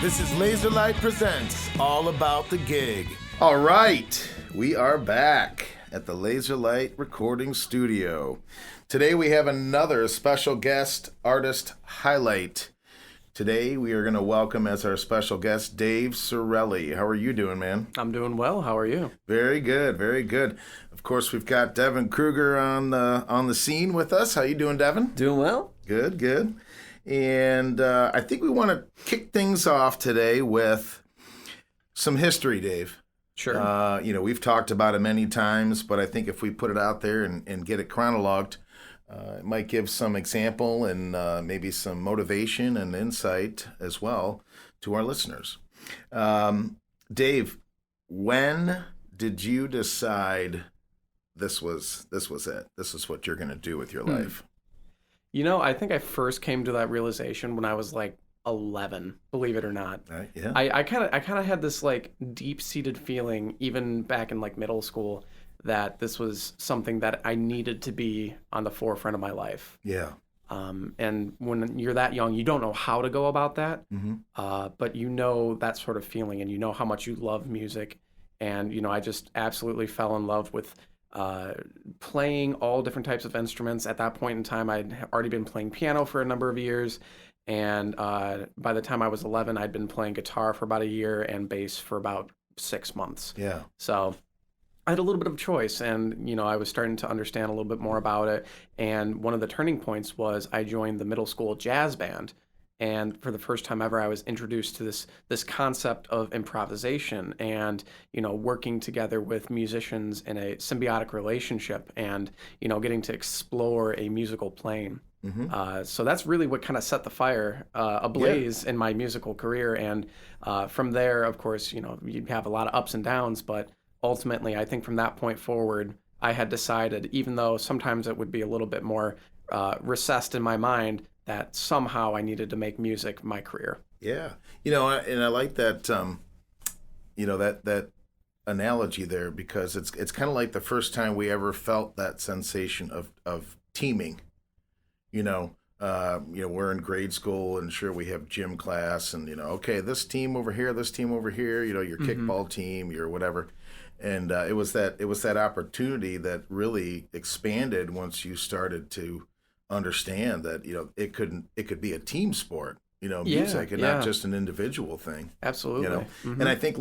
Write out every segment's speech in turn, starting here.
This is Laserlight Presents All About the Gig. All right, we are back at the Laserlight Recording Studio. Today we have another special guest artist highlight. Today we are going to welcome as our special guest Dave Cerelli. How are you doing, man? I'm doing well. How are you? Very good, very good. Of course, we've got Devin Kruger on the scene with us. How you doing, Devin? Doing well. Good, good. And I think we want to kick things off today with some history, Dave. Sure. We've talked about it many times, but I think if we put it out there and get it chronologued, it might give some example and maybe some motivation and insight as well to our listeners. Dave, when did you decide this was it? This is what you're going to do with your life? I think I first came to that realization when I was like 11, believe it or not. Right, yeah. I kind of had this like deep-seated feeling even back in like middle school that this was something that I needed to be on the forefront of my life. Yeah. And when you're that young, you don't know how to go about that, but you know that sort of feeling and you know how much you love music. And, I just absolutely fell in love with playing all different types of instruments. At that point in time, I'd already been playing piano for a number of years. And by the time I was 11, I'd been playing guitar for about a year and bass for about 6 months. Yeah. So I had a little bit of choice, and I was starting to understand a little bit more about it. And one of the turning points was I joined the middle school jazz band, and for the first time ever, I was introduced to this concept of improvisation and working together with musicians in a symbiotic relationship, and getting to explore a musical plane. So that's really what kind of set the fire ablaze in my musical career. And from there, of course, you'd have a lot of ups and downs, but ultimately, I think from that point forward, I had decided, even though sometimes it would be a little bit more recessed in my mind, that somehow I needed to make music my career. Yeah. And I like that, that analogy there, because it's kind of like the first time we ever felt that sensation of teaming. We're in grade school, and sure, we have gym class, and okay, this team over here, your kickball team, your whatever, and it was that opportunity that really expanded once you started to understand that it could be a team sport, music, and not just an individual thing. Absolutely. And I think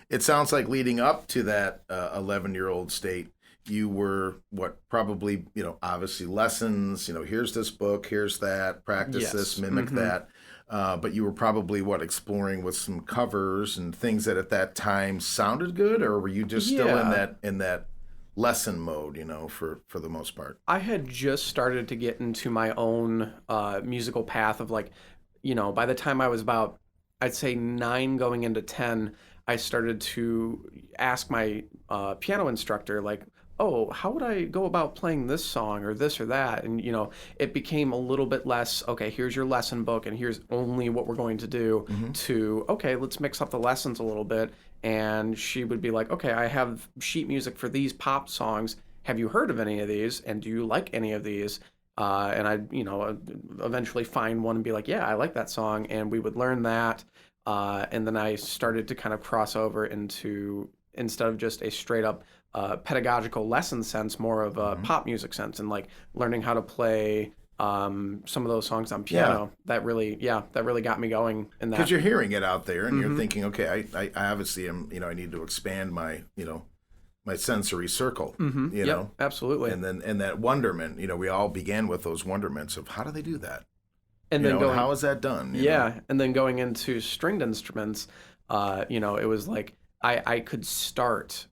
it sounds like leading up to that 11-year-old state, you were probably, obviously lessons, here's this book, here's that, practice this, mimic that. But you were probably exploring with some covers and things that at that time sounded good, or were you just still in that lesson mode, for the most part? I had just started to get into my own musical path of by the time I was about, I'd say 9 going into 10, I started to ask my piano instructor, oh, how would I go about playing this song or this or that? And, it became a little bit less, okay, here's your lesson book and here's only what we're going to do, to, okay, let's mix up the lessons a little bit. And she would be like, okay, I have sheet music for these pop songs. Have you heard of any of these? And do you like any of these? And I'd, eventually find one and be like, yeah, I like that song. And we would learn that. And then I started to kind of cross over into, instead of just a straight up pedagogical lesson sense, more of a pop music sense, and learning how to play some of those songs on piano. That really got me going in that. Because you're hearing it out there and you're thinking, okay, I obviously am, I need to expand my, my sensory circle, Yep, absolutely. And that wonderment, we all began with those wonderments of how do they do that? And then how is that done? And then going into stringed instruments, it was like I could start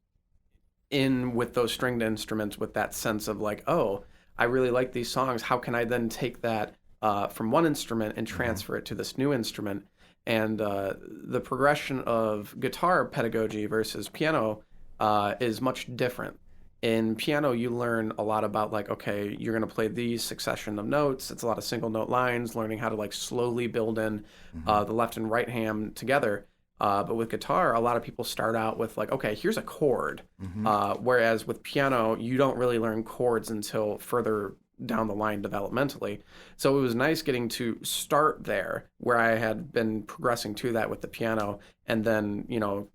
in with those stringed instruments with that sense of oh, I really like these songs. How can I then take that from one instrument and transfer it to this new instrument? And the progression of guitar pedagogy versus piano is much different. In piano, you learn a lot about okay, you're going to play these succession of notes. It's a lot of single note lines, learning how to slowly build in the left and right hand together. But with guitar, a lot of people start out with okay, here's a chord. Whereas with piano, you don't really learn chords until further down the line developmentally. So it was nice getting to start there where I had been progressing to that with the piano, and then,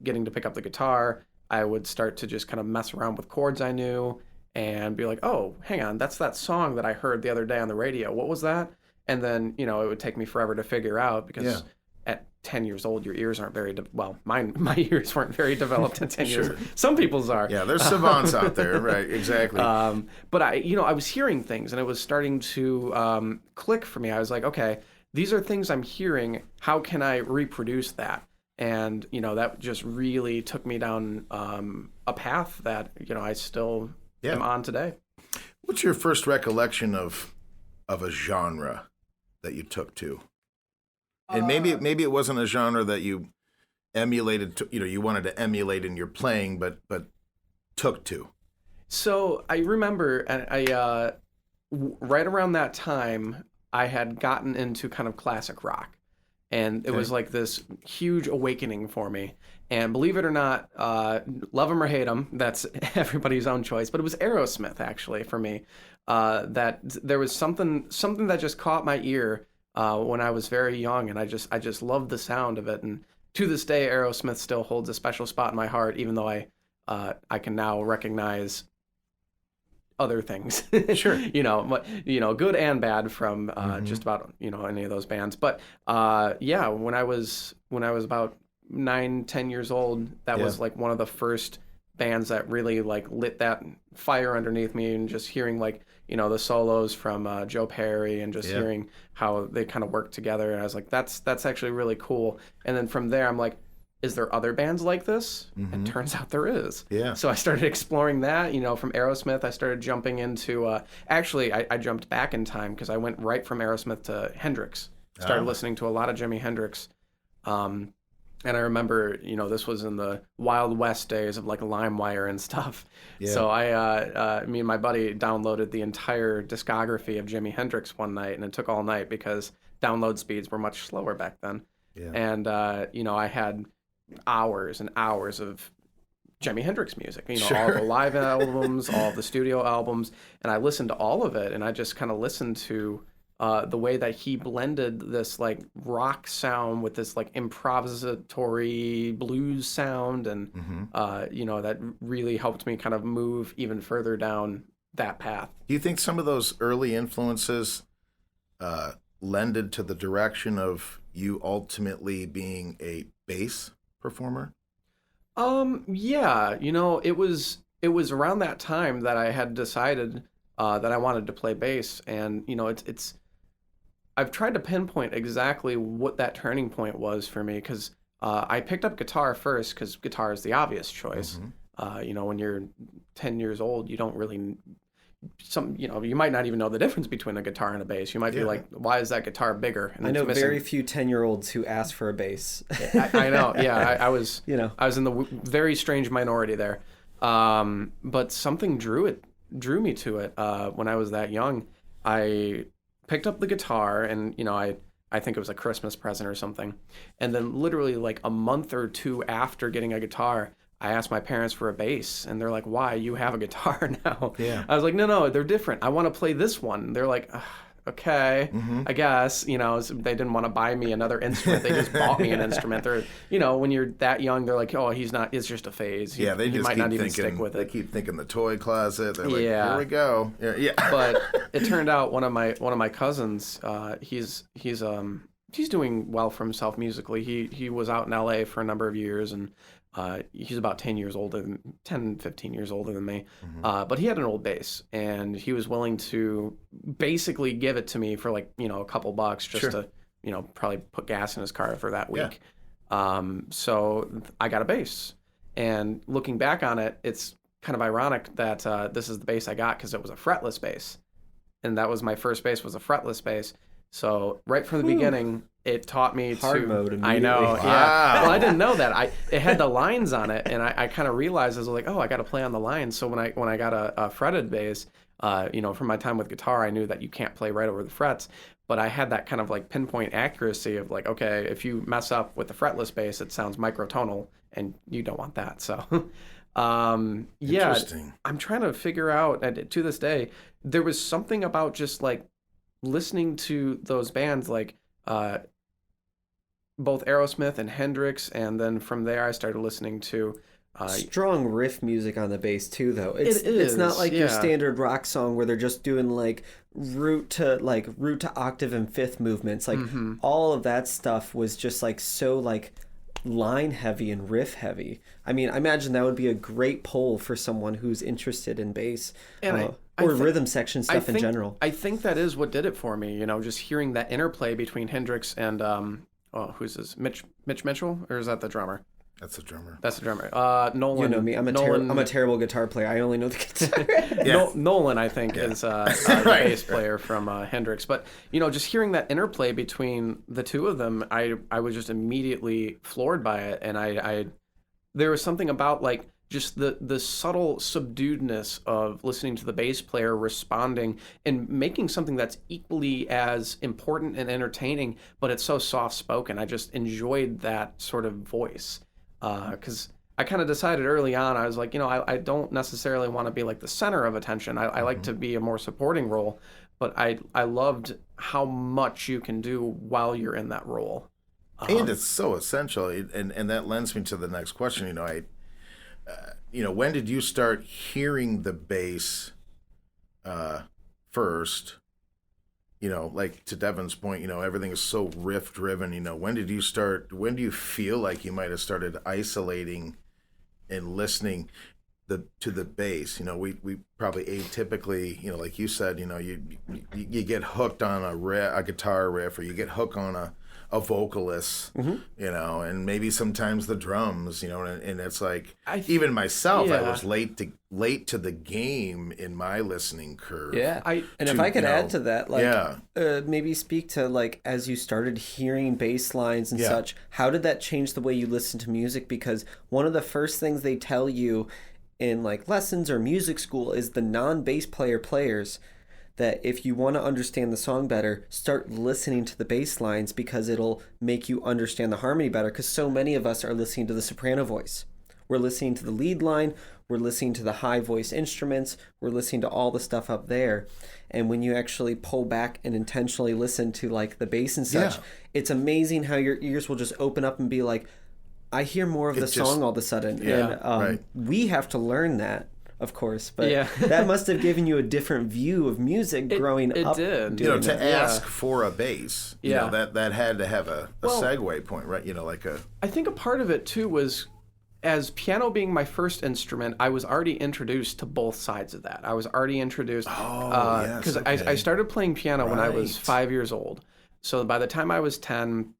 getting to pick up the guitar, I would start to just kind of mess around with chords I knew and be like, oh, hang on, that's that song that I heard the other day on the radio. What was that? And then, it would take me forever to figure out because at 10 years old, your ears aren't very, my ears weren't very developed at 10 years. Some people's are. Yeah, there's savants out there, right, exactly. But I was hearing things and it was starting to click for me. I was like, okay, these are things I'm hearing. How can I reproduce that? And, that just really took me down a path that, I still am on today. What's your first recollection of a genre that you took to? And maybe it wasn't a genre that you emulated, you wanted to emulate in your playing, but took to. So I remember, right around that time, I had gotten into kind of classic rock. And it was like this huge awakening for me. And believe it or not, love them or hate them, that's everybody's own choice. But it was Aerosmith, actually, for me. That there was something that just caught my ear when I was very young, and I just loved the sound of it. And to this day, Aerosmith still holds a special spot in my heart, even though I can now recognize other things. Sure. Good and bad from just about any of those bands. But when I was about 9-10 years old, that was like one of the first bands that really like lit that fire underneath me, and just hearing like the solos from Joe Perry, and just hearing how they kind of work together, and I was like, that's actually really cool. And then from there I'm like, is there other bands like this? And turns out there is. Yeah. So I started exploring that. From Aerosmith, I started jumping into actually I jumped back in time because I went right from Aerosmith to Hendrix. Started listening to a lot of Jimi Hendrix. And I remember, this was in the Wild West days of like LimeWire and stuff. Yeah. So me and my buddy downloaded the entire discography of Jimi Hendrix one night, and it took all night because download speeds were much slower back then. Yeah. And, I had hours and hours of Jimi Hendrix music, all the live albums, all the studio albums, and I listened to all of it, and I just kind of listened to the way that he blended this like rock sound with this like improvisatory blues sound, and that really helped me kind of move even further down that path. Do you think some of those early influences lended to the direction of you ultimately being a bass performer? Yeah, it was around that time that I had decided that I wanted to play bass, and it's I've tried to pinpoint exactly what that turning point was for me, because I picked up guitar first because guitar is the obvious choice. When you're 10 years old, you don't really you might not even know the difference between a guitar and a bass. You might be like, why is that guitar bigger? And I know very few 10-year-olds who ask for a bass. I know. Yeah, I was I was in the very strange minority there. But something drew me to it when I was that young. I picked up the guitar, and I think it was a Christmas present or something. And then literally like a month or two after getting a guitar, I asked my parents for a bass, and they're like, why? You have a guitar now. Yeah. I was like, no, they're different. I want to play this one. They're like, okay, I guess. So they didn't want to buy me another instrument. They just bought me an instrument. They're, when you're that young, they're like, oh, it's just a phase. Yeah, they just might keep not even thinking, stick with it. They keep thinking the toy closet. They're like, here we go. Yeah. But it turned out one of my cousins, he's doing well for himself musically. He was out in LA for a number of years, and he's about 10, 15 years older than me. But he had an old bass, and he was willing to basically give it to me for like, a couple bucks just to, probably put gas in his car for that week. So I got a bass, and looking back on it, it's kind of ironic that this is the bass I got because it was a fretless bass. And that was my first bass, was a fretless bass. So right from the beginning, it taught me hard mode immediately. I know, wow. Yeah. Well, I didn't know that. It had the lines on it, and I kind of realized, I was like, oh, I got to play on the lines. So when I got a fretted bass, from my time with guitar, I knew that you can't play right over the frets. But I had that kind of like pinpoint accuracy of like, okay, if you mess up with the fretless bass, it sounds microtonal, and you don't want that. So Yeah, Interesting. I'm trying to figure out, and to this day, there was something about just like listening to those bands, like both Aerosmith and Hendrix, and then from there I started listening to Strong riff music on the bass too, though. It's is, not like your yeah. standard rock song where they're just doing like root to octave and fifth movements. Like all of that stuff was just like so like line heavy and riff heavy. I mean, I imagine that would be a great poll for someone who's interested in bass And or rhythm section stuff in think, general. I think that is what did it for me. You know, just hearing that interplay between Hendrix and who's this? Mitch Mitchell, or is that the drummer? That's the drummer. That's the drummer. Nolan. You know me. I'm a terrible guitar player. I only know the guitar. Yeah. Nolan, I think, is the bass player from Hendrix. But you know, just hearing that interplay between the two of them, I was just immediately floored by it, and I there was something about like just the subtle subduedness of listening to the bass player responding and making something that's equally as important and entertaining, but it's so soft spoken. I just enjoyed that sort of voice. Because I kind of decided early on, I was like, you know, I don't necessarily want to be like the center of attention. I like to be a more supporting role, but I loved how much you can do while you're in that role. And it's so essential, and that lends me to the next question. You know, when did you start hearing the bass first? You know, like to Devin's point, you know, everything is so riff driven. You know, when do you feel like you might have started isolating and listening to the bass? You know, we probably atypically, you know, like you said, you know, you get hooked on a guitar riff, or you get hooked on a vocalist, you know, and maybe sometimes the drums, you know, and it's like, even myself, I was late to the game in my listening curve. Yeah. If I could add to that, like, maybe speak to like, as you started hearing bass lines and such, how did that change the way you listen to music? Because one of the first things they tell you in like lessons or music school is the non-bass players that if you want to understand the song better, start listening to the bass lines, because it'll make you understand the harmony better. Because so many of us are listening to the soprano voice. We're listening to the lead line. We're listening to the high voice instruments. We're listening to all the stuff up there. And when you actually pull back and intentionally listen to like the bass and such, it's amazing how your ears will just open up and be like, I hear more of the song all of a sudden. And we have to learn that, of course, but that must have given you a different view of music growing up. It did. You know, to ask for a bass, you know, that had to have a segue point, right? You know, like I think a part of it too was, as piano being my first instrument, I was already introduced to both sides of that. I was already introduced because I started playing piano when I was 5 years old. So by the time I was 10,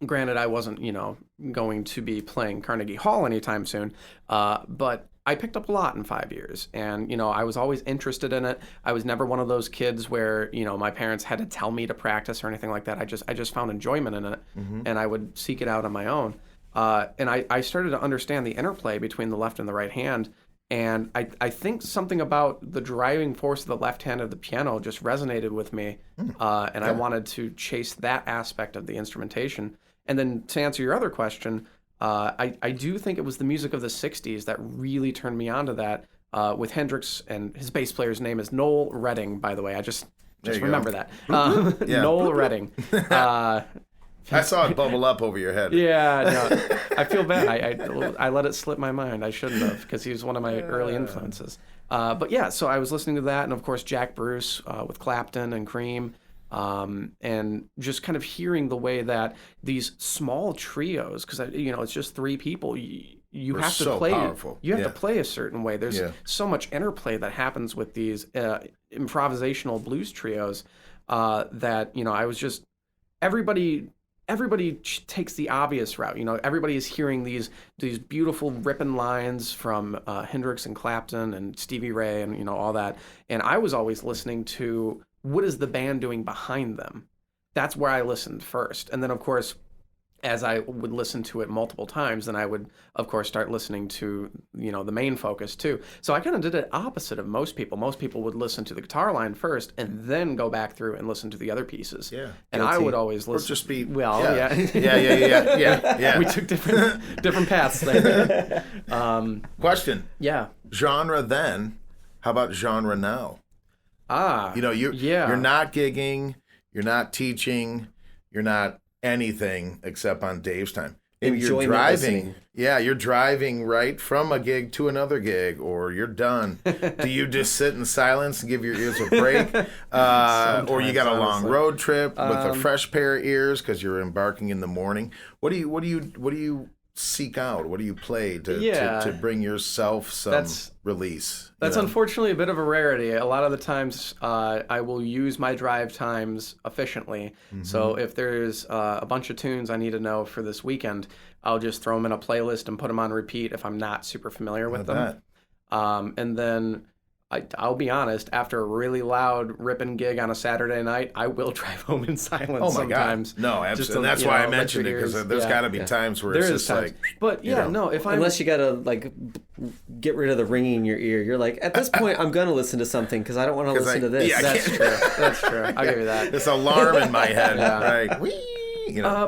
granted, I wasn't, you know, going to be playing Carnegie Hall anytime soon, but I picked up a lot in 5 years, and, you know, I was always interested in it. I was never one of those kids where, you know, my parents had to tell me to practice or anything like that. I just found enjoyment in it, and I would seek it out on my own. And I started to understand the interplay between the left and the right hand, and I think something about the driving force of the left hand of the piano just resonated with me, and I wanted to chase that aspect of the instrumentation. And then to answer your other question, I do think it was the music of the 60s that really turned me on to that, with Hendrix, and his bass player's name is Noel Redding, by the way. I just remember that. Noel Redding. I saw it bubble up over your head. Yeah, no, I feel bad. I let it slip my mind. I shouldn't have, because he was one of my early influences. But yeah, so I was listening to that, and of course Jack Bruce with Clapton and Cream. And just kind of hearing the way that these small trios, because you know, it's just three people, you have to play powerful. You have to play a certain way. There's so much interplay that happens with these improvisational blues trios, that, you know, I was just, everybody takes the obvious route. You know, everybody is hearing these beautiful ripping lines from Hendrix and Clapton and Stevie Ray and, you know, all that, and I was always listening to, what is the band doing behind them? That's where I listened first. And then, of course, as I would listen to it multiple times, then I would, of course, start listening to, the main focus too. So I kind of did it opposite of most people. Most people would listen to the guitar line first and then go back through and listen to the other pieces. Yeah. And I would always listen. Or just be... Yeah. We took different paths there. Question. Yeah. Genre then, how about genre now? You're not gigging, you're not teaching, you're not anything except on Dave's time. Maybe you're driving. Listening. Yeah, you're driving right from a gig to another gig, or you're done. Do you just sit in silence and give your ears a break? Or you got a long road trip with a fresh pair of ears because you're embarking in the morning? What do you seek out? What do you play to bring yourself some release? That's unfortunately a bit of a rarity. A lot of the times I will use my drive times efficiently. Mm-hmm. So if there's a bunch of tunes I need to know for this weekend, I'll just throw them in a playlist and put them on repeat if I'm not super familiar with them. And then I'll be honest, after a really loud ripping gig on a Saturday night, I will drive home in silence sometimes. God. No, absolutely. And that's why I mentioned it, because there's got to be times where it's just like... But if I'm... Unless you got to get rid of the ringing in your ear. You're like, at this point, I'm going to listen to something because I don't want to listen to this. Yeah, that's true. That's true. I'll give you that. This alarm in my head, right?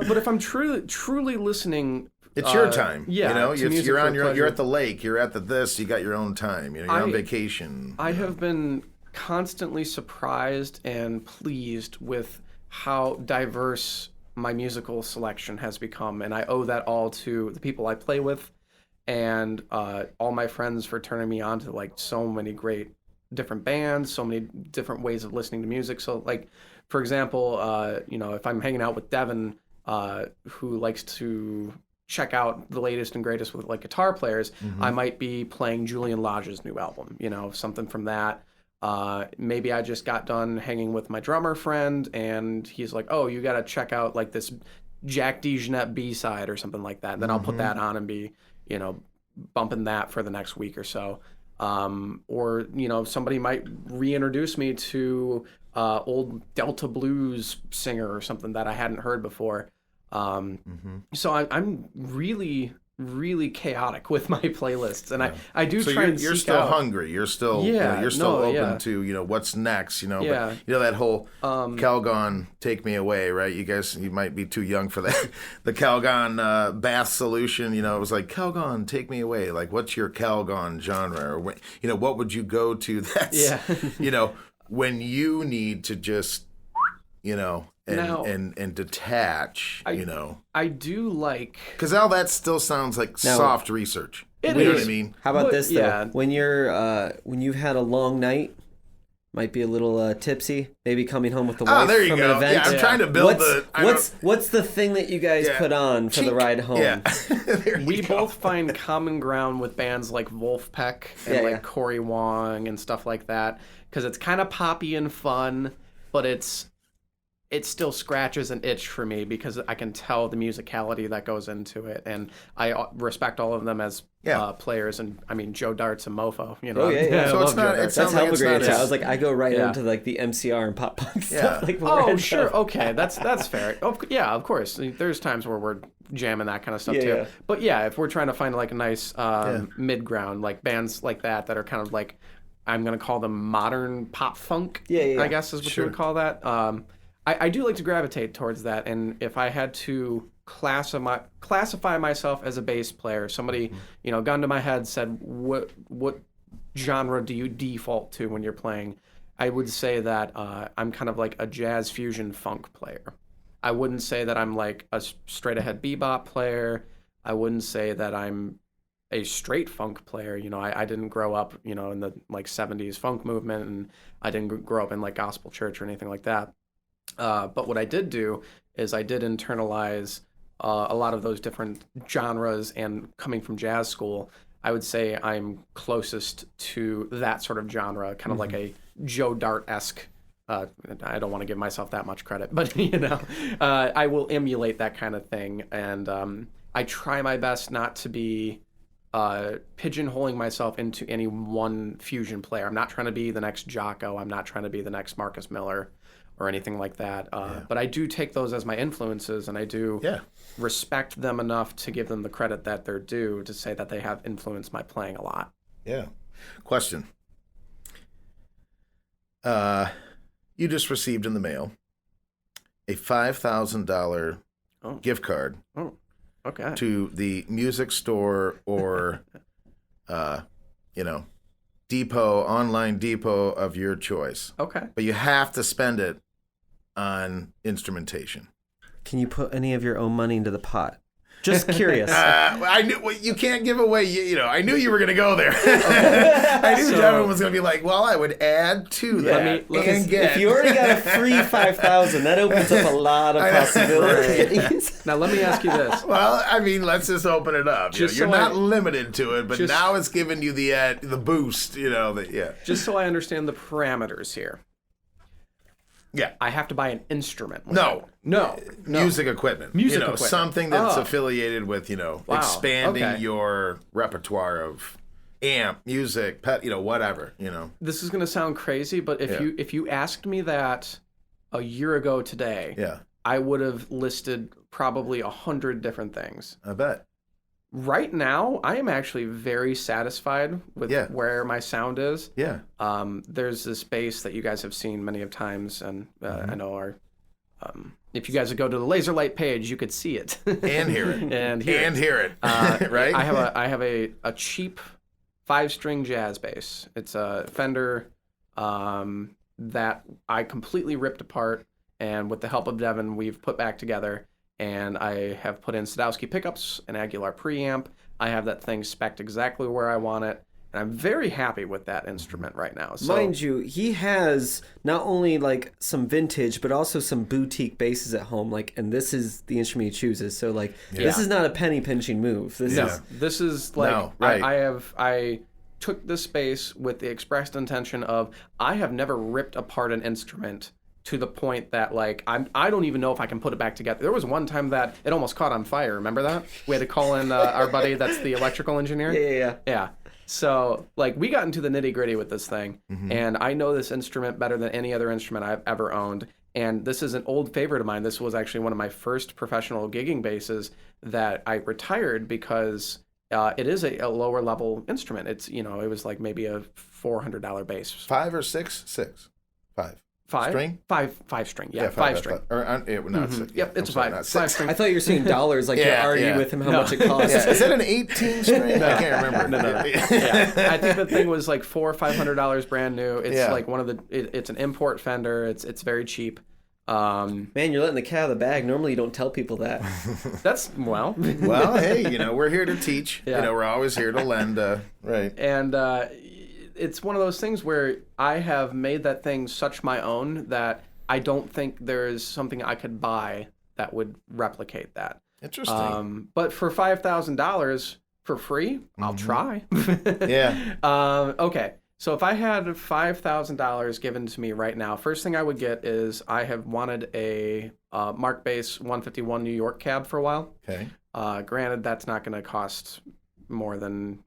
But if I'm truly listening... It's your time. Yeah, you're at the lake, you're at the this, you got your own time. You're on vacation. I have been constantly surprised and pleased with how diverse my musical selection has become, and I owe that all to the people I play with and all my friends for turning me on to so many great different bands, so many different ways of listening to music. So for example, if I'm hanging out with Devin, who likes to check out the latest and greatest with guitar players, I might be playing Julian Lage's new album, something from that. Maybe I just got done hanging with my drummer friend and he's like, oh, you got to check out this Jack DeJohnette B-side or something like that. Then I'll put that on and be, bumping that for the next week or so. Or somebody might reintroduce me to old Delta blues singer or something that I hadn't heard before. So I'm really chaotic with my playlists, and I do try and seek out. You're still hungry. You're still you're still open to what's next. But that whole Calgon Take Me Away, right? You might be too young for that. The Calgon bath solution. It was like Calgon Take Me Away. What's your Calgon genre? Or what would you go to? That's when you need to just and detach, I do because all that still sounds like soft research. You know what I mean? How about this though? Yeah. When you've had a long night, might be a little tipsy, maybe coming home with the wife there you from go. an event. Yeah, I'm trying to build what's the thing that you guys put on for the ride home? Yeah. We both find common ground with bands like Wolfpack and Cory Wong and stuff like that, because it's kind of poppy and fun, but it still scratches an itch for me because I can tell the musicality that goes into it, and I respect all of them as players. And I mean, Joe Dart's a mofo, Oh yeah. So it's not. That's hella great. I was like, I go right into the MCR and pop punk stuff. Oh sure, okay, that's fair. Of course. There's times where we're jamming that kind of stuff too. Yeah. But if we're trying to find a nice mid ground, bands like that are kind of I'm gonna call them modern pop funk. I guess is what you would call that. I do like to gravitate towards that, and if I had to classify myself as a bass player, somebody, gun to my head said, what genre do you default to when you're playing? I would say that I'm kind of a jazz fusion funk player. I wouldn't say that I'm a straight ahead bebop player. I wouldn't say that I'm a straight funk player. I didn't grow up, in the 70s funk movement, and I didn't grow up in gospel church or anything like that. But what I did do is I did internalize a lot of those different genres, and coming from jazz school, I would say I'm closest to that sort of genre, kind of like a Joe Dart-esque. I don't want to give myself that much credit, but I will emulate that kind of thing, and I try my best not to be pigeonholing myself into any one fusion player. I'm not trying to be the next Jocko. I'm not trying to be the next Marcus Miller. or anything like that. But I do take those as my influences, and I do respect them enough to give them the credit that they're due, to say that they have influenced my playing a lot. Yeah. Question. You just received in the mail a $5,000 gift card to the music store or, online depot of your choice. Okay. But you have to spend it on instrumentation. Can you put any of your own money into the pot? Just curious. I knew you can't give away. I knew you were going to go there. I knew Devin was going to be like, "Well, I would add to that." If you already got a free $5,000, that opens up a lot of possibilities. Now, let me ask you this. Well, I mean, let's just open it up. You're not limited to it, but now it's giving you the boost. Just so I understand the parameters here. Yeah. I have to buy an instrument. No. Music equipment. Equipment. Something that's affiliated with, expanding your repertoire of amp, music, whatever, This is going to sound crazy, but if you asked me that a year ago today, I would have listed probably 100 different things. I bet. Right now, I am actually very satisfied with where my sound is. Yeah. There's this bass that you guys have seen many of times, and I know if you guys would go to the Laserlight page, you could see it and hear it and hear it. Right. I have a cheap 5-string jazz bass. It's a Fender that I completely ripped apart, and with the help of Devin, we've put back together. And I have put in Sadowski pickups, an Aguilar preamp. I have that thing spec'd exactly where I want it. And I'm very happy with that instrument right now. So, mind you, he has not only like some vintage, but also some boutique basses at home. And this is the instrument he chooses. So this is not a penny pinching move. This is like, I took this bass with the expressed intention of, I have never ripped apart an instrument to the point that I don't even know if I can put it back together. There was one time that it almost caught on fire. Remember that? We had to call in our buddy that's the electrical engineer. Yeah. So we got into the nitty gritty with this thing, and I know this instrument better than any other instrument I've ever owned. And this is an old favorite of mine. This was actually one of my first professional gigging basses that I retired because it is a lower level instrument. It's it was maybe a $400 bass. 5 or 6? 6. 5. String? Five string. Yeah, 5 string. Yep, it's a 5 string. I thought you were saying dollars, you're arguing with him how much it costs. Is that an 18 string? I can't remember. No. I think the thing was $400 or $500 brand new. It's it's an import Fender. It's very cheap. Man, you're letting the cat out of the bag. Normally you don't tell people that. Well, hey, we're here to teach. We're always here to lend. Right. And it's one of those things where I have made that thing such my own that I don't think there's something I could buy that would replicate that. Interesting. But for $5,000 for free, I'll try. Okay. So if I had $5,000 given to me right now, first thing I would get is I have wanted a Mark Bass 151 New York cab for a while. Okay. Granted, that's not going to cost more than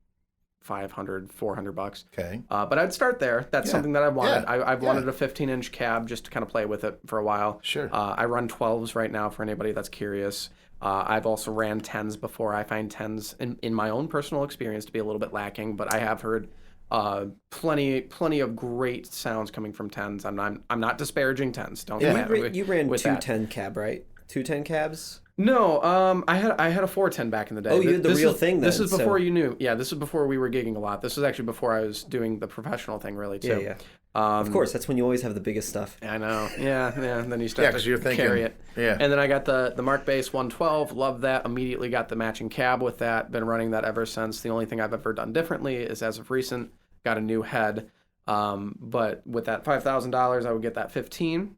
$500-$400. Okay. But I'd start there. That's something that I've wanted. I've wanted a 15-inch cab just to kind of play with it for a while. Sure. I run 12s right now for anybody that's curious. I've also ran 10s before. I find 10s, in my own personal experience, to be a little bit lacking, but I have heard plenty of great sounds coming from 10s. I'm not disparaging 10s. Don't get mad with you ran with 210 cab, right? 210 cabs? No, I had a 410 back in the day. Oh, you had the real thing then. This is before you knew. Yeah, this is before we were gigging a lot. This was actually before I was doing the professional thing, really, too. Yeah. Of course, that's when you always have the biggest stuff. I know. Yeah. And then you start to you're thinking, carry it. Yeah. And then I got the Mark Bass 112. Loved that. Immediately got the matching cab with that. Been running that ever since. The only thing I've ever done differently is, as of recent, got a new head. But with that $5,000, I would get that 15.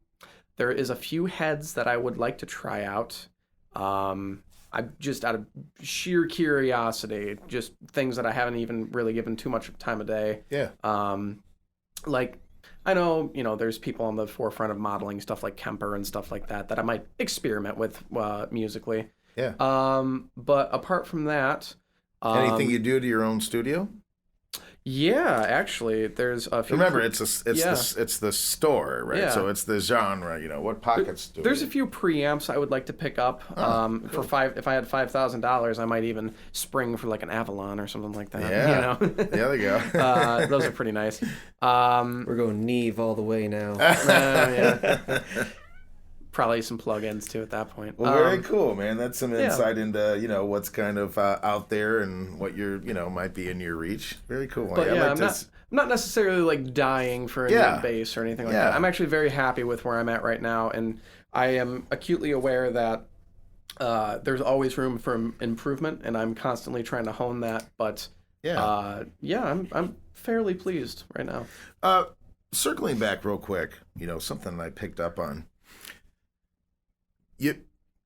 There is a few heads that I would like to try out. I just, out of sheer curiosity, just things that I haven't even really given too much time of day. Yeah. I know, there's people on the forefront of modeling stuff like Kemper and stuff like that I might experiment with musically. Yeah. But apart from that, anything you do to your own studio? Yeah, actually, there's a few. Remember, it's the store, right? Yeah. So it's the genre. What pockets do There's we? a few preamps I would like to pick up. Cool. For $5,000, if I had $5,000, I might even spring for like an Avalon or something like that. Yeah. There we go. Those are pretty nice. We're going Neve all the way now. Yeah. Probably some plugins too at that point. Well, very cool, man. That's some insight into what's kind of out there and what might be in your reach. Very cool. But yeah, I'm not necessarily like dying for a new bass or anything like that. I'm actually very happy with where I'm at right now, and I am acutely aware that there's always room for improvement, and I'm constantly trying to hone that. But I'm fairly pleased right now. Circling back real quick, something I picked up on. Do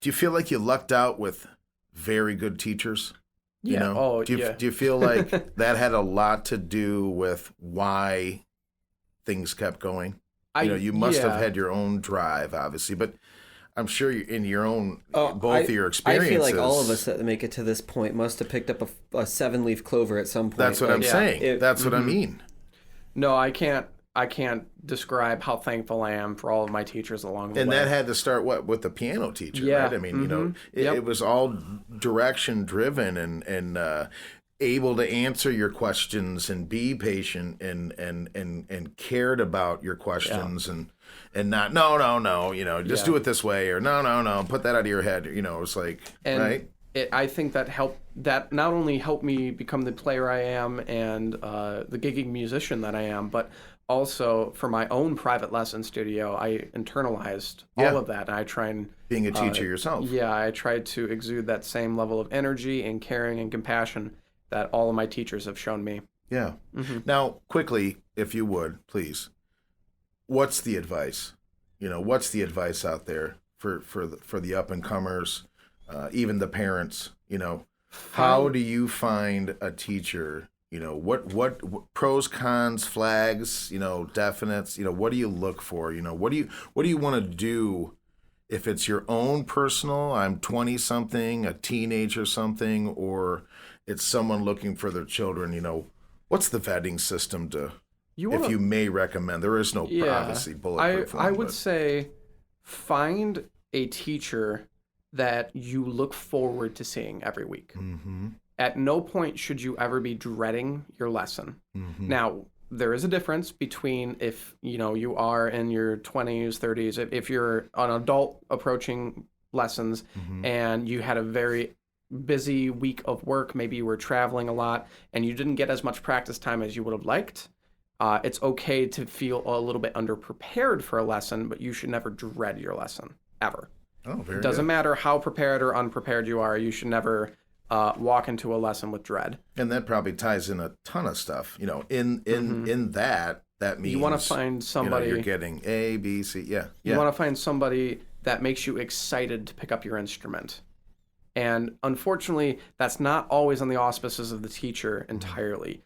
you feel like you lucked out with very good teachers? Yeah. Do you feel like that had a lot to do with why things kept going? You must have had your own drive, obviously, but I'm sure in your own both of your experiences. I feel like all of us that make it to this point must have picked up a 7-leaf clover at some point. That's what I'm saying. That's what I mean. No, I can't describe how thankful I am for all of my teachers along the way. And that had to start with the piano teacher, yeah. right? I mean, it was all direction driven and able to answer your questions and be patient and cared about your questions and not no, just do it this way, or no, put that out of your head. It's like, right? I think that not only helped me become the player I am and the gigging musician that I am, but also for my own private lesson studio, I internalized all of that, and I try and being a teacher yourself. Yeah, I tried to exude that same level of energy and caring and compassion that all of my teachers have shown me. Yeah. Mm-hmm. Now, quickly, if you would, please, what's the advice? What's the advice out there for the up and comers, even the parents? How do you find a teacher? What pros, cons, flags, definites, what do you look for? What do you want to do if it's your own personal, I'm 20 something, a teenager something, or it's someone looking for their children, what's the vetting system if you may recommend? There is no obviously bulletproof one. I would say find a teacher that you look forward to seeing every week. Mm-hmm. At no point should you ever be dreading your lesson. Mm-hmm. Now, there is a difference between if you are in your 20s, 30s, if you're an adult approaching lessons and you had a very busy week of work, maybe you were traveling a lot and you didn't get as much practice time as you would have liked. It's okay to feel a little bit underprepared for a lesson, but you should never dread your lesson, ever. Oh, very It doesn't good. matter how prepared or unprepared you are, you should never walk into a lesson with dread. And that probably ties in a ton of stuff. In that means you want to find somebody you're getting A, B, C. Yeah. You want to find somebody that makes you excited to pick up your instrument. And unfortunately, that's not always on the auspices of the teacher entirely.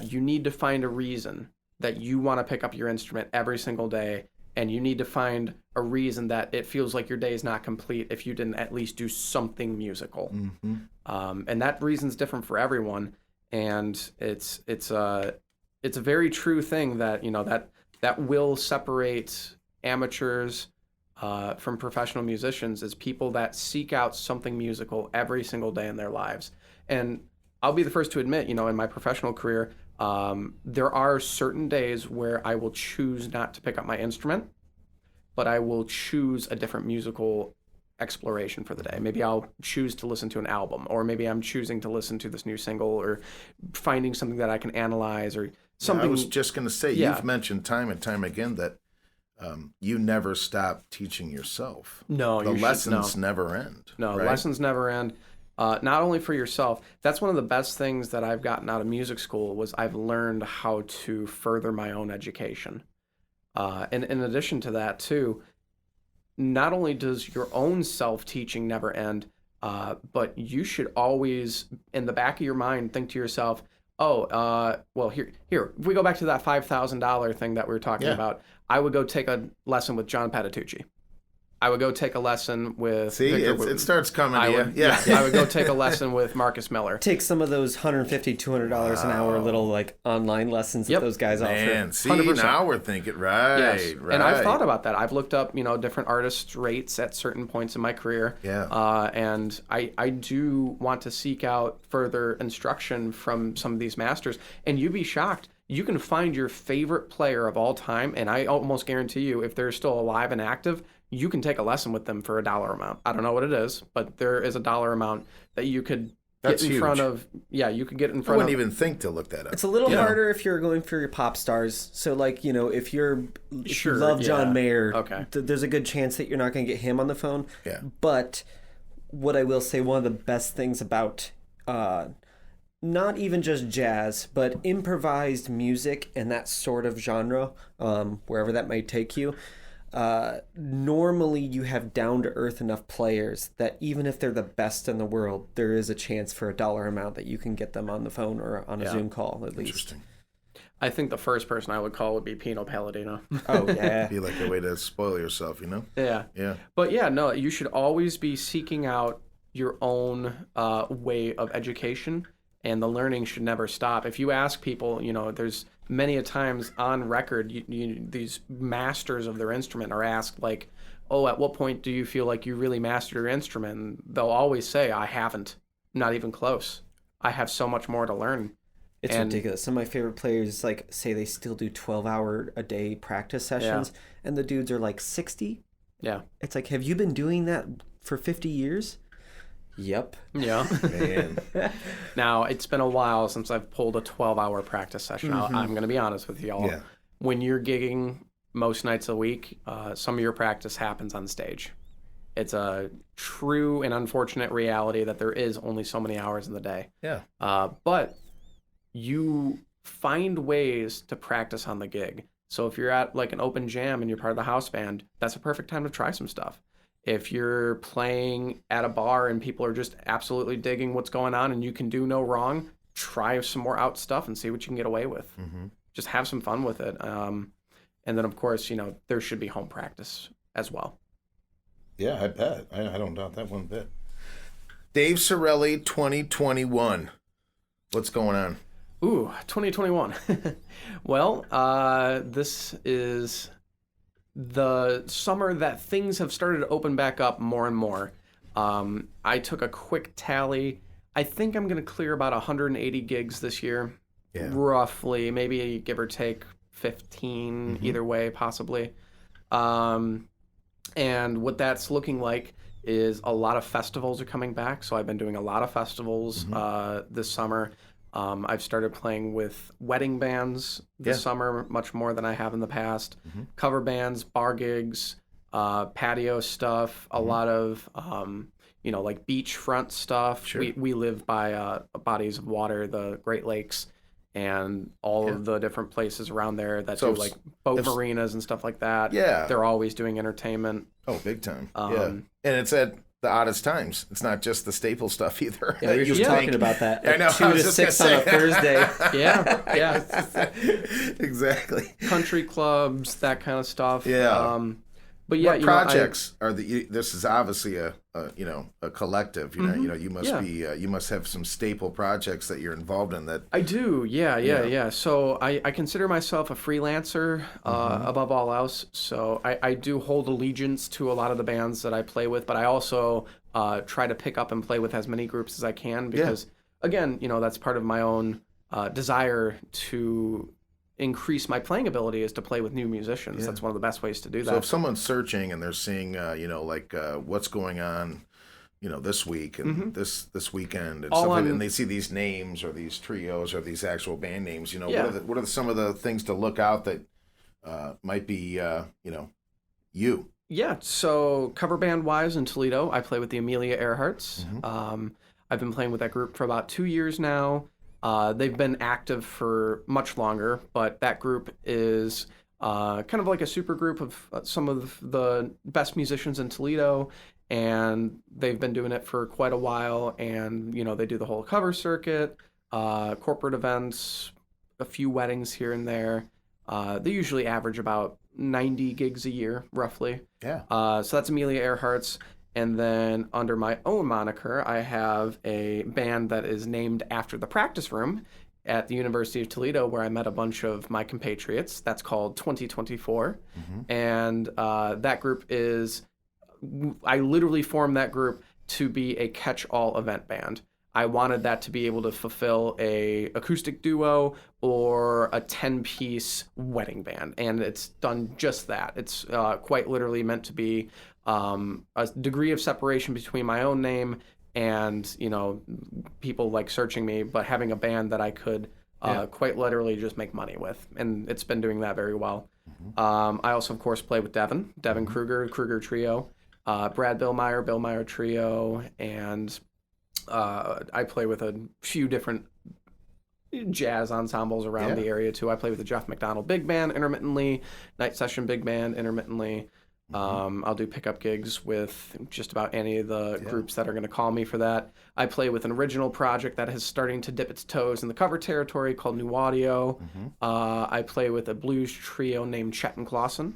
You need to find a reason that you want to pick up your instrument every single day, and you need to find a reason that it feels like your day is not complete if you didn't at least do something musical. Mm-hmm. And that reason's different for everyone, and it's a very true thing that that will separate amateurs from professional musicians is people that seek out something musical every single day in their lives. And I'll be the first to admit, in my professional career, there are certain days where I will choose not to pick up my instrument, but I will choose a different musical exploration for the day. Maybe I'll choose to listen to an album, or maybe I'm choosing to listen to this new single, or finding something that I can analyze, or something. I was just going to say, you've mentioned time and time again that you never stop teaching yourself. No, the lessons never end. No, right? Lessons never end. Not only for yourself. That's one of the best things that I've gotten out of music school was I've learned how to further my own education. And in addition to that, too, not only does your own self-teaching never end, but you should always, in the back of your mind, think to yourself, well, here, if we go back to that $5,000 thing that we were talking about, I would go take a lesson with John Patitucci. I would go take a lesson with See, Victor it starts coming to you. Yeah. I would go take a lesson with Marcus Miller. Take some of those $150, $200 an hour little like online lessons that those guys offer. See, 100%. now we're thinking, right, Yes. right. And I've thought about that. I've looked up, different artists' rates at certain points in my career. Yeah. And I do want to seek out further instruction from some of these masters. And you'd be shocked. You can find your favorite player of all time, and I almost guarantee you, if they're still alive and active, you can take a lesson with them for a dollar amount. I don't know what it is, but there is a dollar amount that you could get in front of. Yeah, you could get in front of. I wouldn't even think to look that up. It's a little harder if you're going for your pop stars. So, like, if you love John Mayer, there's a good chance that you're not going to get him on the phone. Yeah. But what I will say, one of the best things about not even just jazz, but improvised music and that sort of genre, wherever that might take you, normally you have down-to-earth enough players that even if they're the best in the world, there is a chance for a dollar amount that you can get them on the phone or on a Zoom call at least. Interesting. I think the first person I would call would be Pino Palladino. Oh, yeah. Be like a way to spoil yourself, Yeah. Yeah. But no, you should always be seeking out your own way of education, and the learning should never stop. If you ask people, there's many a times on record, these masters of their instrument are asked, like, oh, at what point do you feel like you really mastered your instrument? And they'll always say, I haven't. Not even close. I have so much more to learn. It's ridiculous. Some of my favorite players say they still do 12-hour a day practice sessions, and the dudes are like 60. Yeah. It's like, have you been doing that for 50 years? Yep. Yeah. Man. Now, it's been a while since I've pulled a 12-hour practice session. I'm going to be honest with y'all. Yeah. When you're gigging most nights a week, some of your practice happens on stage. It's a true and unfortunate reality that there is only so many hours in the day. Yeah. But you find ways to practice on the gig. So if you're at like an open jam and you're part of the house band, that's a perfect time to try some stuff. If you're playing at a bar and people are just absolutely digging what's going on and you can do no wrong, try some more out stuff and see what you can get away with. Mm-hmm. Just have some fun with it. And then, of course, there should be home practice as well. Yeah, I bet. I don't doubt that one bit. Dave Cerelli 2021. What's going on? Ooh, 2021. Well, this is the summer that things have started to open back up more and more. I took a quick tally. I think I'm going to clear about 180 gigs this year, roughly, maybe give or take 15 either way, possibly. And what that's looking like is a lot of festivals are coming back. So I've been doing a lot of festivals this summer. I've started playing with wedding bands this summer, much more than I have in the past. Cover bands, bar gigs, patio stuff, a lot of, like beachfront stuff. Sure. We live by bodies of water, the Great Lakes, and all of the different places around there that do like boat marinas and stuff like that. Yeah. They're always doing entertainment. Oh, big time. And it's at the oddest times. It's not just the staple stuff either. Yeah, we were just talking about that. I know. 2 to 6 on a Thursday. Yeah. Exactly. Country clubs, that kind of stuff. Yeah. But yeah, what projects are this is obviously a collective. You must be you must have some staple projects that you're involved in. That I do. Yeah. So I consider myself a freelancer above all else. So I do hold allegiance to a lot of the bands that I play with, but I also try to pick up and play with as many groups as I can because again, that's part of my own desire to increase my playing ability is to play with new musicians. That's one of the best ways to do that. So if someone's searching and they're seeing, what's going on, this week and this weekend and stuff like that, and they see these names or these trios or these actual band names, what are some of the things to look out that might be, you? Yeah. So cover band wise in Toledo, I play with the Amelia Earharts. I've been playing with that group for about 2 years now. They've been active for much longer, but that group is kind of like a super group of some of the best musicians in Toledo, and they've been doing it for quite a while, and, they do the whole cover circuit, corporate events, a few weddings here and there. They usually average about 90 gigs a year, roughly. Yeah. So that's Amelia Earhart's. And then under my own moniker, I have a band that is named after the practice room at the University of Toledo, where I met a bunch of my compatriots. That's called 2024. And that group is, I literally formed that group to be a catch-all event band. I wanted that to be able to fulfill a acoustic duo or a 10-piece wedding band, and it's done just that. It's quite literally meant to be a degree of separation between my own name and, you know, people like searching me, but having a band that I could quite literally just make money with, and it's been doing that very well. I also, of course, play with Devin Kruger Trio, Brad Billmeyer Trio, and I play with a few different jazz ensembles around the area too. I play with the Jeff McDonald Big Band intermittently, Night Session Big Band intermittently. I'll do pickup gigs with just about any of the groups that are going to call me for that. I play with an original project that is starting to dip its toes in the cover territory called New Audio. I play with a blues trio named Chet and Clausen.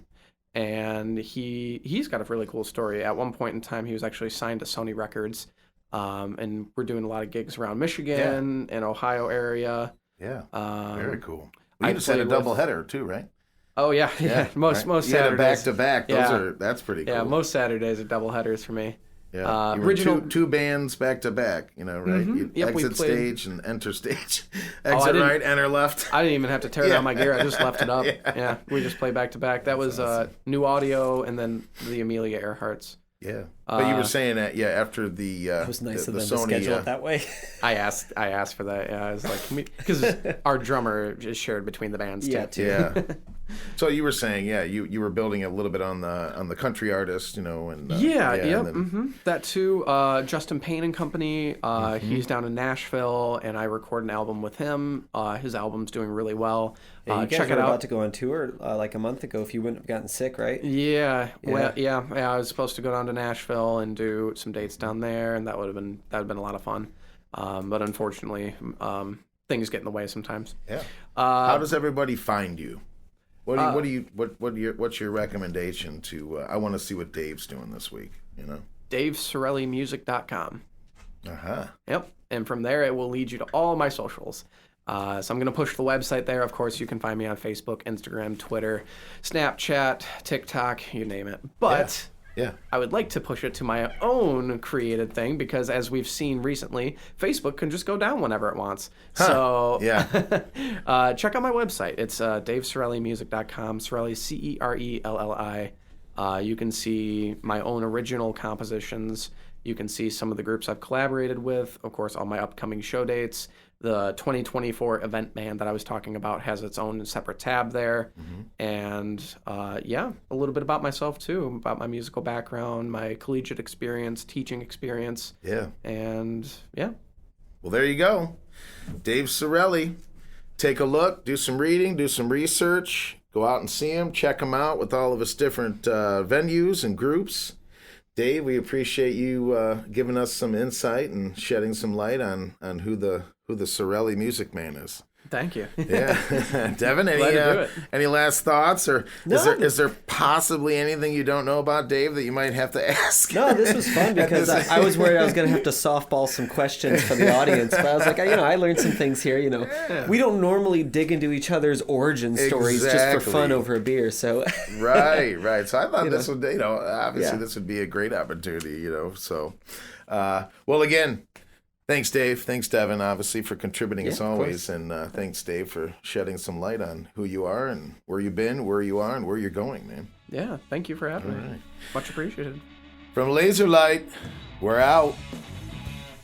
And he's got a really cool story. At one point in time, he was actually signed to Sony Records. And we're doing a lot of gigs around Michigan and Ohio area. Yeah, very cool. You just had a doubleheader too, right? Oh yeah. Most Saturdays. Yeah, back to back. That's pretty cool. Yeah, most Saturdays are doubleheaders for me. Yeah, original two bands back to back. You know, right? You exit stage and enter stage. Exit right, enter left. I didn't even have to tear down my gear. I just left it up. Yeah, we just play back to back. That was awesome. New Audio, and then the Amelia Earhart's. Yeah, but you were saying that after the it was nice of them Sony, to schedule it that way. I asked for that. Yeah, I was like, because our drummer is shared between the bands too. Yeah. So you were saying, you were building a little bit on the country artist, you know, and that too. Justin Payne and Company. He's down in Nashville, and I record an album with him. His album's doing really well. Yeah, you guys check were it out. About to go on tour like a month ago. If you wouldn't have gotten sick, right? Yeah. Well, I was supposed to go down to Nashville and do some dates down there, and that would have been a lot of fun. But unfortunately, things get in the way sometimes. Yeah. How does everybody find you? What's your recommendation to? I want to see what Dave's doing this week. You know, DaveCerelliMusic.com. Yep. And from there, it will lead you to all my socials. So I'm going to push the website there. Of course, you can find me on Facebook, Instagram, Twitter, Snapchat, TikTok, you name it. But I would like to push it to my own created thing, because as we've seen recently, Facebook can just go down whenever it wants. So check out my website. It's DaveCerelliMusic.com, Cerelli, Cerelli. You can see my own original compositions. You can see some of the groups I've collaborated with. Of course, all my upcoming show dates. The 2024 event band that I was talking about has its own separate tab there. And a little bit about myself too, about my musical background, my collegiate experience, teaching experience. And well, there you go. Dave Cerelli. Take a look, do some reading, do some research, go out and see him, check him out with all of his different venues and groups. Dave, we appreciate you giving us some insight and shedding some light on who the Cerelli Music Man is. Thank you. Yeah, Devin, any last thoughts, or is there possibly anything you don't know about Dave that you might have to ask? No, this was fun because I was worried I was going to have to softball some questions for the audience, but I was like, I learned some things here. We don't normally dig into each other's origin stories just for fun over a beer. So right. So I thought this would, obviously this would be a great opportunity. So, well, again. Thanks, Dave. Thanks, Devin, obviously, for contributing as always. And thanks, Dave, for shedding some light on who you are and where you've been, where you are, and where you're going, man. Yeah, thank you for having me. Much appreciated. From Laserlight, we're out.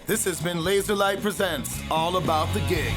This has been Laserlight Presents All About the Gig.